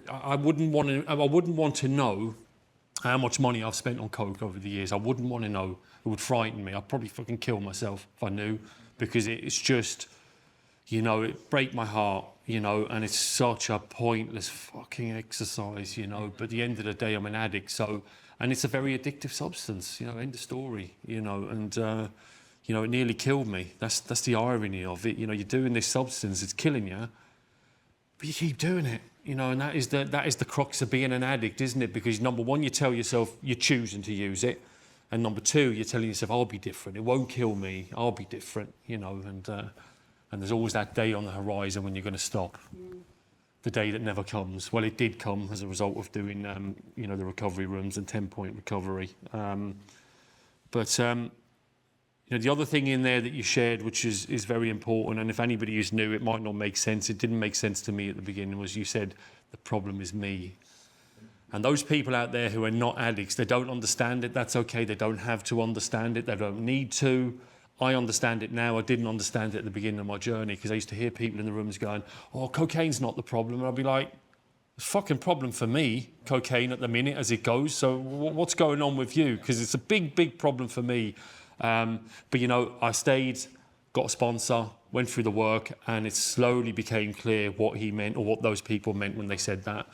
I wouldn't want to know how much money I've spent on coke over the years. I wouldn't want to know. It would frighten me. I'd probably fucking kill myself if I knew, because it's just, you know, it break my heart, you know, and it's such a pointless fucking exercise, you know. But at the end of the day, I'm an addict, so, and it's a very addictive substance, you know, end of story, you know, and, you know, it nearly killed me. That's the irony of it. You know, you're doing this substance, it's killing you, but you keep doing it, you know, and that is the crux of being an addict, isn't it? Because number one, you tell yourself you're choosing to use it, and number two, you're telling yourself, I'll be different. It won't kill me. I'll be different, you know, and there's always that day on the horizon when you're going to stop. The day that never comes. Well, it did come as a result of doing, you know, the recovery rooms and 10-point recovery. You know, the other thing in there that you shared, which is very important, and if anybody who's new, it might not make sense. It didn't make sense to me at the beginning, was you said, the problem is me. And those people out there who are not addicts, they don't understand it. That's okay. They don't have to understand it. They don't need to. I understand it now. I didn't understand it at the beginning of my journey, because I used to hear people in the rooms going, oh, cocaine's not the problem. And I'd be like, it's a fucking problem for me, cocaine at the minute as it goes. So what's going on with you? Because it's a big, big problem for me. But, you know, I stayed, got a sponsor, went through the work, and it slowly became clear what he meant, or what those people meant when they said that.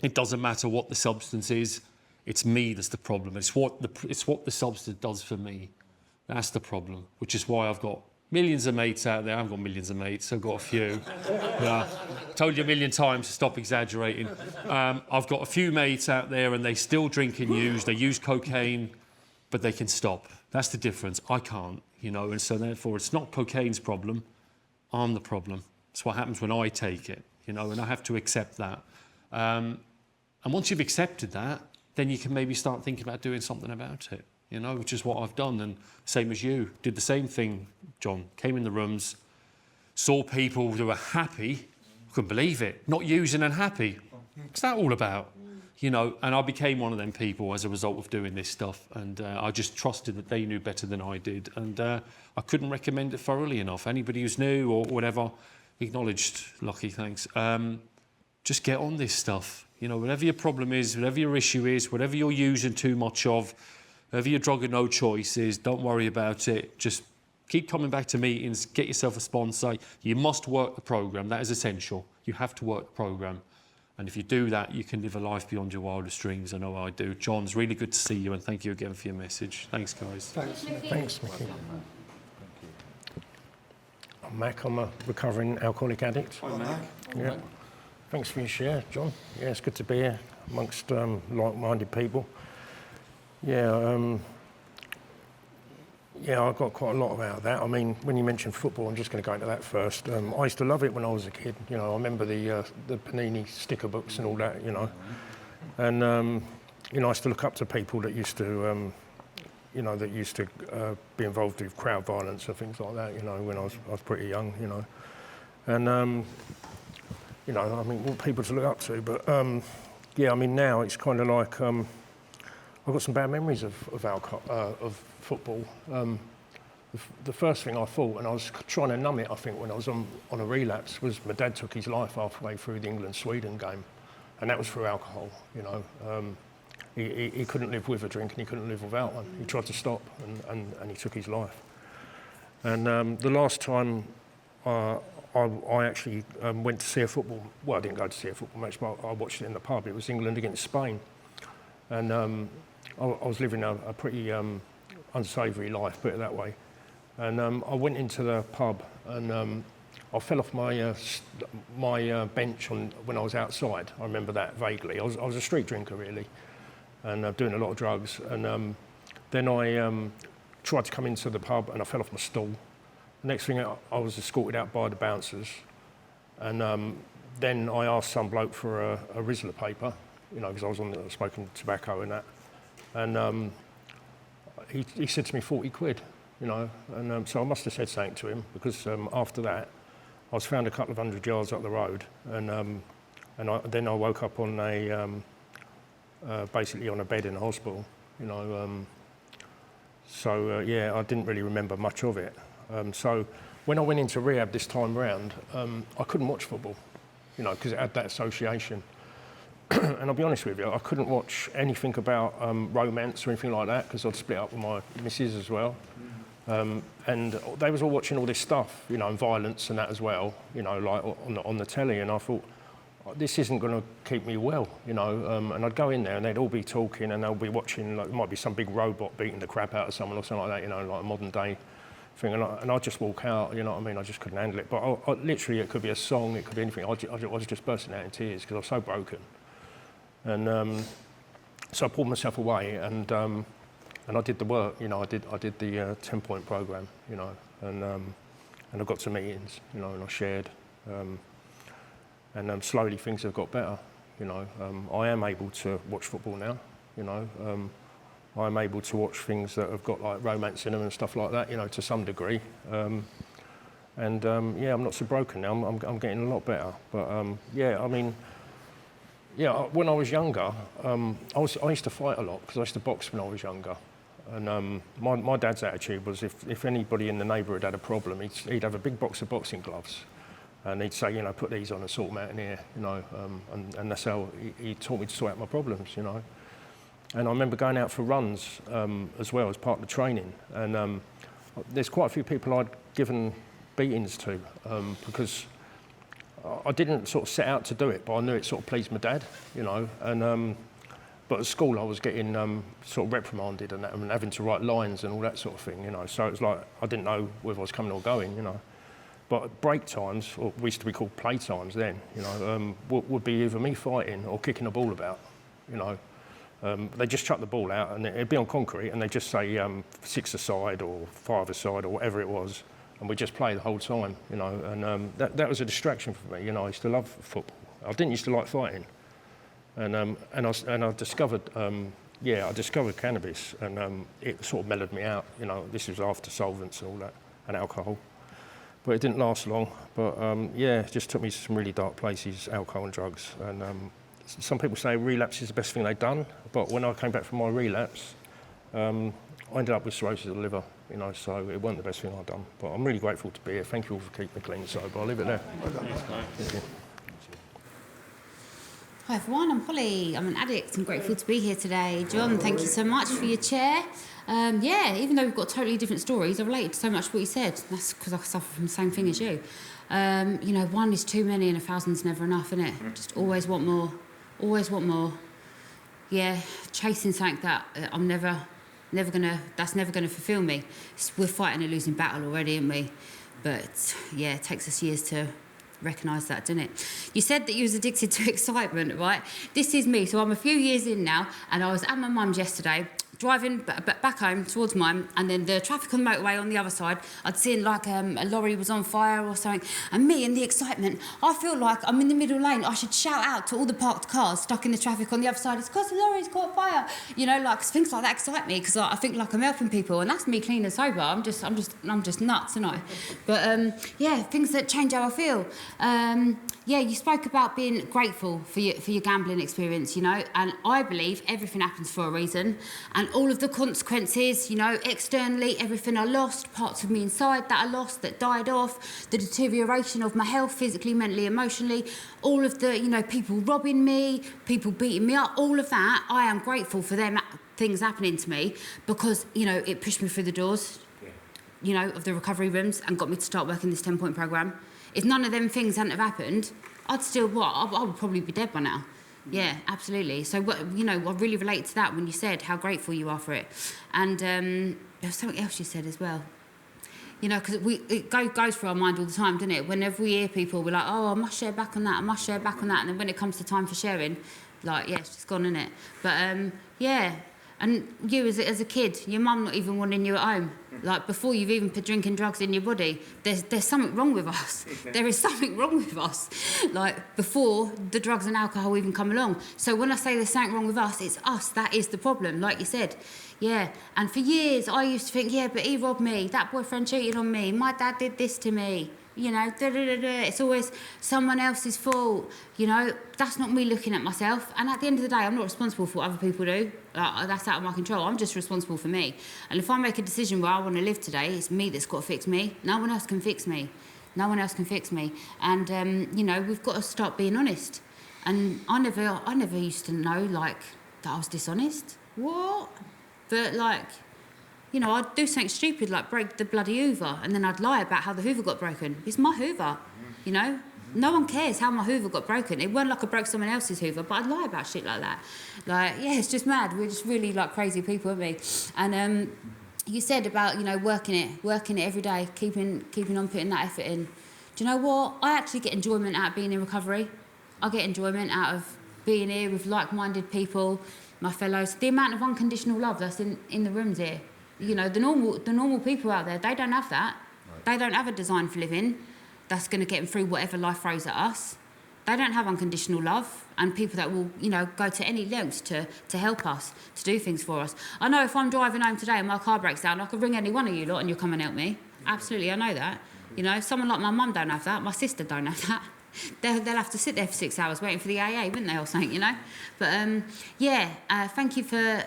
It doesn't matter what the substance is. It's me that's the problem. It's what the substance does for me. That's the problem, which is why I've got millions of mates out there. I haven't got millions of mates, I've got a few. Yeah. Told you a million times to stop exaggerating. I've got a few mates out there and they still drink and use. They use cocaine, but they can stop. That's the difference. I can't, you know, and so therefore it's not cocaine's problem. I'm the problem. It's what happens when I take it, you know, and I have to accept that. And once you've accepted that, then you can maybe start thinking about doing something about it. You know, which is what I've done, and same as you. Did the same thing, John. Came in the rooms, saw people who were happy, couldn't believe it, not using and happy. What's that all about? You know, and I became one of them people as a result of doing this stuff, and I just trusted that they knew better than I did, and I couldn't recommend it thoroughly enough. Anybody who's new or whatever, acknowledged, lucky, thanks. Just get on this stuff. You know, whatever your problem is, whatever your issue is, whatever you're using too much of, whatever your drug of no choice is, don't worry about it. Just keep coming back to meetings, get yourself a sponsor. You must work the programme. That is essential. You have to work the programme. And if you do that, you can live a life beyond your wildest dreams. I know I do. John, it's really good to see you, and thank you again for your message. Thanks, guys. Thanks, Mickey. I'm Mac. I'm a recovering alcoholic addict. Hi, Mac. Yeah. Thanks for your share, John. Yeah, it's good to be here amongst like-minded people. Yeah, I got quite a lot out of that. I mean, when you mentioned football, I'm just going to go into that first. I used to love it when I was a kid. You know, I remember the Panini sticker books and all that, you know. And, you know, I used to look up to people that used to, you know, be involved with crowd violence and things like that, you know, when I was pretty young, you know. And, you know, I mean, what people to look up to. But, yeah, I mean, now it's kind of like... I've got some bad memories of alcohol, of football. The first thing I thought, and I was trying to numb it, I think, when I was on a relapse, was my dad took his life halfway through the England-Sweden game, and that was through alcohol, you know. He couldn't live with a drink and he couldn't live without one. He tried to stop and he took his life. And the last time I actually went to see a football, well, I didn't go to see a football match, but I watched it in the pub. It was England against Spain. And I was living a pretty unsavoury life, put it that way. And I went into the pub and I fell off my bench when I was outside. I remember that vaguely. I was a street drinker, really, and doing a lot of drugs. And then I tried to come into the pub and I fell off my stool. The next thing, I was escorted out by the bouncers, and then I asked some bloke for a Rizzler paper, you know, because I was smoking tobacco and that, and he said to me 40 quid, you know, and so I must have said something to him, because after that, I was found a couple of 100 yards up the road, and then I woke up on basically on a bed in a hospital, you know. So yeah, I didn't really remember much of it. So when I went into rehab this time round, I couldn't watch football, you know, because it had that association. And I'll be honest with you, I couldn't watch anything about romance or anything like that, because I'd split up with my missus as well. And they was all watching all this stuff, you know, and violence and that as well, you know, like on the telly. And I thought, this isn't going to keep me well, you know. And I'd go in there and they'd all be talking and they'll be watching, like, it might be some big robot beating the crap out of someone or something like that, you know, like a modern day thing. And I'd just walk out, you know what I mean? I just couldn't handle it. But I literally, it could be a song, it could be anything. I was just bursting out in tears because I was so broken. And so I pulled myself away and I did the work, you know. I did the 10-point program, you know, and I got to meetings, you know, and I shared. And slowly things have got better, you know. I am able to watch football now, you know. I'm able to watch things that have got like romance in them and stuff like that, you know, to some degree. Yeah, I'm not so broken now. I'm getting a lot better. But yeah, I mean, yeah, when I was younger, I used to fight a lot because I used to box when I was younger. And my dad's attitude was if anybody in the neighbourhood had a problem, he'd have a big box of boxing gloves. And he'd say, you know, put these on and sort them out in here, you know, and that's how he taught me to sort out my problems, you know. And I remember going out for runs as well as part of the training. And there's quite a few people I'd given beatings to because I didn't sort of set out to do it, but I knew it sort of pleased my dad, you know. And but at school I was getting sort of reprimanded and that, and having to write lines and all that sort of thing, you know. So it was like I didn't know whether I was coming or going, you know. But break times, or we used to be called play times then, you know, would be either me fighting or kicking a ball about, you know. They just chuck the ball out and it'd be on concrete and they'd just say 6 aside or 5 aside or whatever it was, and we'd just play the whole time, you know. And that was a distraction for me, you know. I used to love football. I didn't used to like fighting, and I discovered, I discovered cannabis, and it sort of mellowed me out, you know. This was after solvents and all that and alcohol. But it didn't last long. But yeah, it just took me to some really dark places, alcohol and drugs. And some people say relapse is the best thing they've done. But when I came back from my relapse, I ended up with cirrhosis of the liver, you know, so it wasn't the best thing I've done. But I'm really grateful to be here. Thank you all for keeping me clean and sober. I'll leave it there. Thank you. Hi everyone, I'm Holly. I'm an addict. I'm grateful to be here today. John, thank you so much for your chair. Yeah, even though we've got totally different stories, I related to so much what you said. That's because I suffer from the same thing as you. You know, one is too many and 1,000's never enough, isn't it? Just always want more. Always want more. Yeah, chasing something that I'm that's never gonna fulfill me. We're fighting a losing battle already, aren't we? But yeah, it takes us years to recognise that, didn't it? You said that you was addicted to excitement, right? This is me. So I'm a few years in now, and I was at my mum's yesterday, driving back home towards mine, and then the traffic on the motorway on the other side, I'd seen like a lorry was on fire or something, and me in the excitement, I feel like I'm in the middle lane. I should shout out to all the parked cars stuck in the traffic on the other side, it's because the lorry's caught fire. You know, like things like that excite me because I think like I'm helping people, and that's me clean and sober. I'm just nuts, aren't I? But yeah, things that change how I feel. Yeah, you spoke about being grateful for your gambling experience, you know, and I believe everything happens for a reason, and all of the consequences, you know, externally, everything I lost, parts of me inside that I lost, that died off, the deterioration of my health, physically, mentally, emotionally, all of the, you know, people robbing me, people beating me up, all of that, I am grateful for them things happening to me because, you know, it pushed me through the doors, you know, of the recovery rooms and got me to start working this 10-point programme. If none of them things hadn't have happened, I'd still, I would probably be dead by now. Yeah, absolutely. So, you know, I really relate to that when you said how grateful you are for it. And there was something else you said as well. You know, because it goes through our mind all the time, doesn't it? Whenever we hear people, we're like, oh, I must share back on that, I must share back on that. And then when it comes to time for sharing, like, yeah, it's just gone, isn't it? But, yeah. And you, as a kid, your mum not even wanting you at home. Like, before you've even put drinking drugs in your body, there's something wrong with us. There is something wrong with us. Like, before the drugs and alcohol even come along. So when I say there's something wrong with us, it's us. That is the problem, like you said. Yeah, and for years I used to think, yeah, but he robbed me, that boyfriend cheated on me, my dad did this to me. You know, it's always someone else's fault. You know, that's not me looking at myself. And at the end of the day, I'm not responsible for what other people do. That's out of my control. I'm just responsible for me. And if I make a decision where I want to live today, it's me that's got to fix me. No one else can fix me. No one else can fix me. And, you know, we've got to start being honest. And I never used to know, like, that I was dishonest. What? But, like... You know, I'd do something stupid like break the bloody Hoover, and then I'd lie about how the Hoover got broken. It's my Hoover, you know? No one cares how my Hoover got broken. It weren't like I broke someone else's Hoover, but I'd lie about shit like that. Like, yeah, it's just mad. We're just really, like, crazy people, aren't we? And you said about, you know, working it every day, keeping on putting that effort in. Do you know what? I actually get enjoyment out of being in recovery. I get enjoyment out of being here with like-minded people, my fellows. The amount of unconditional love that's in the rooms here. You know, the normal people out there, they don't have that. Right. They don't have a design for living that's going to get them through whatever life throws at us. They don't have unconditional love and people that will, you know, go to any lengths to help us, to do things for us. I know if I'm driving home today and my car breaks down, I could ring any one of you lot and you'll come and help me. Absolutely, I know that. You know, someone like my mum don't have that, my sister don't have that. They'll have to sit there for 6 hours waiting for the AA, wouldn't they, or something, you know? But, thank you for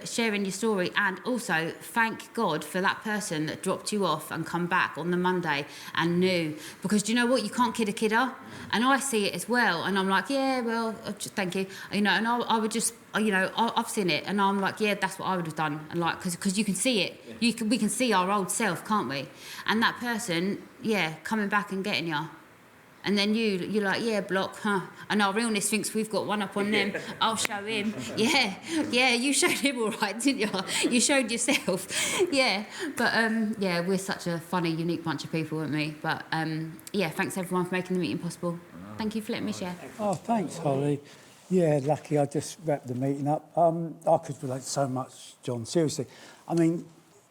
sharing your story, and also thank God for that person that dropped you off and come back on the Monday and knew. Because do you know what? You can't kid a kidder. And I see it as well, and I'm like, yeah, well, thank you. You know, and I would just, you know, I've seen it, and I'm like, yeah, that's what I would have done. And like, because you can see it. We can see our old self, can't we? And that person, yeah, coming back and getting you. And then you're like, yeah, block, huh? And our realness thinks we've got one up on them. I'll show him. Yeah, you showed him all right, didn't you? You showed yourself. Yeah, but, we're such a funny, unique bunch of people, aren't we? But, thanks everyone for making the meeting possible. Thank you for letting me share. Oh, thanks, Holly. Yeah, lucky I just wrapped the meeting up. I could relate so much, John, seriously. I mean,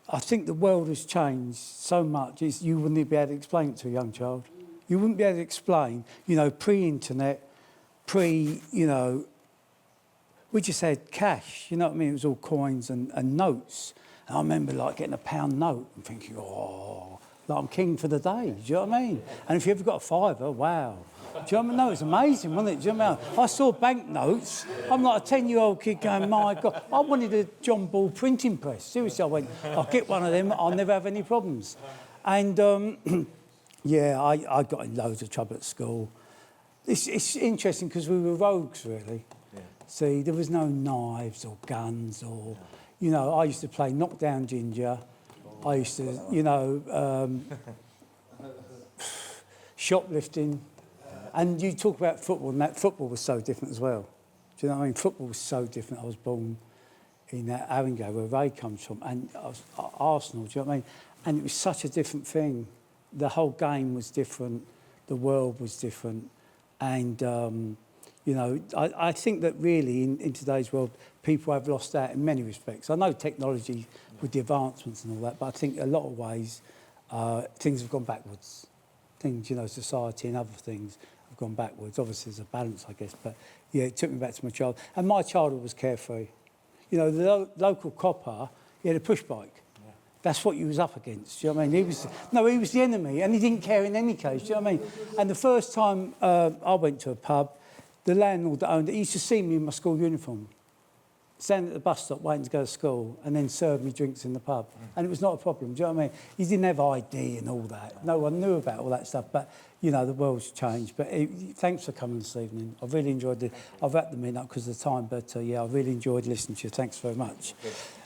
I think the world has changed so much, you wouldn't be able to explain it to a young child. You wouldn't be able to explain, you know, pre-internet, you know, we just had cash, you know what I mean? It was all coins and notes. And I remember, like, getting a £1 note and thinking, oh, like I'm king for the day, do you know what I mean? And if you ever got a fiver, wow. Do you know what I mean? No, it was amazing, wasn't it? Do you know what I mean? I saw banknotes. I'm like a 10-year-old kid going, my God. I wanted a John Ball printing press. Seriously, I went, I'll get one of them, I'll never have any problems. And... yeah, I got in loads of trouble at school. It's interesting because we were rogues, really. Yeah. See, there was no knives or guns or, you know, I used to play knockdown ginger. I used to, you know, shoplifting. And you talk about football, and that football was so different as well. Do you know what I mean? Football was so different. I was born in Haringey, where Ray comes from, and I was Arsenal, do you know what I mean? And it was such a different thing. The whole game was different, the world was different, and, you know, I think that really in today's world, people have lost out in many respects. I know technology with the advancements and all that, but I think a lot of ways things have gone backwards. Things, you know, society and other things have gone backwards. Obviously, there's a balance, I guess, but yeah, it took me back to my childhood. And my childhood was carefree. You know, the local copper, he had a push bike. That's what he was up against, do you know what I mean? He was the enemy, and he didn't care in any case, do you know what I mean? And the first time I went to a pub, the landlord that owned it, he used to see me in my school uniform, standing at the bus stop waiting to go to school, and then serve me drinks in the pub. And it was not a problem, do you know what I mean? He didn't have ID and all that. No one knew about all that stuff, but, you know, the world's changed. But thanks for coming this evening. I've really enjoyed it. I've wrapped the meeting up because of the time, but, I really enjoyed listening to you. Thanks very much.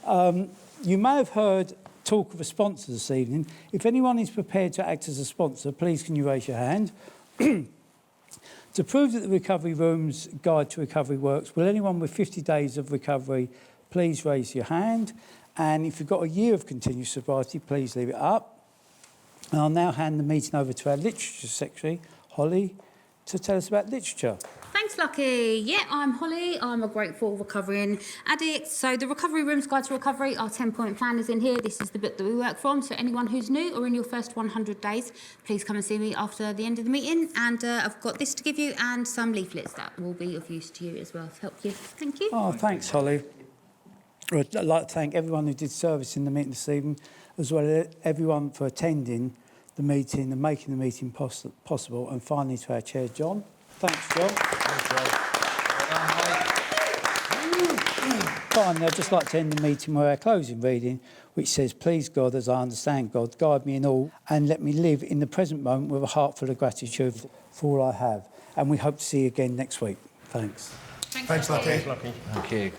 You may have heard talk of a sponsor this evening. If anyone is prepared to act as a sponsor, please can you raise your hand? To prove that the Recovery Room's Guide to Recovery works, will anyone with 50 days of recovery please raise your hand? And if you've got a year of continuous sobriety, please leave it up. And I'll now hand the meeting over to our Literature Secretary, Holly, to tell us about literature. Thank Thanks, Lucky. Yeah, I'm Holly. I'm a grateful recovering addict. So the Recovery Room's Guide to Recovery, our 10-point plan is in here. This is the book that we work from. So anyone who's new or in your first 100 days, please come and see me after the end of the meeting. And I've got this to give you and some leaflets that will be of use to you as well to help you. Thank you. Oh, thanks, Holly. I'd like to thank everyone who did service in the meeting this evening, as well as everyone for attending the meeting and making the meeting possible. And finally to our chair, John. Thanks, John. Finally, I'd just like to end the meeting with our closing reading, which says, "Please God, as I understand God, guide me in all and let me live in the present moment with a heart full of gratitude for all I have." And we hope to see you again next week. Thanks. Thanks, Lucky. Thank you.